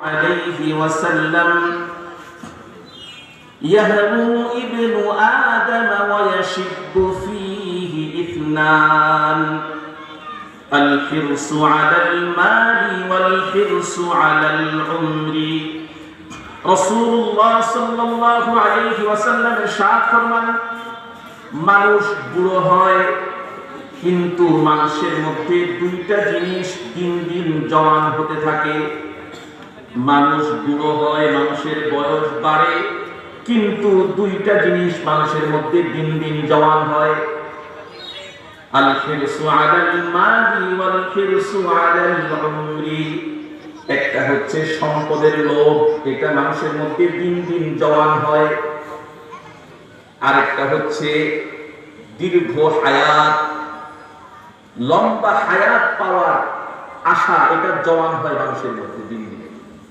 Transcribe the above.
عليه وسلم يهنو ابن آدم ويشب فيه اثنان الحرص على المال والحرص على العمر রাসূলুল্লাহ সাল্লাল্লাহু আলাইহি ওয়াসাল্লাম ইরশাদ ফরমান মানুষ বুড়ো হয় কিন্তু মানুষের মধ্যে দুইটা জিনিস দিন দিন জওয়ান হতে থাকে। মানুষ বুড়ো হয়, মানুষের বয়স বাড়ে, কিন্তু দুইটা জিনিস মানুষের মধ্যে দিন দিন জওয়ান হয়। আল হিরসু আলাল মালি ওয়াল হিরসু আলাল উমরি। একটা হচ্ছে সম্পদের লোভ, এটা মানুষের মধ্যে দিন দিন জওয়ান হয়। আরেকটা হচ্ছে দীর্ঘ হায়াত, লম্বা হায়াত পাওয়ার আশা, এটা জওয়ান হয় মানুষের মধ্যে দিন দিন।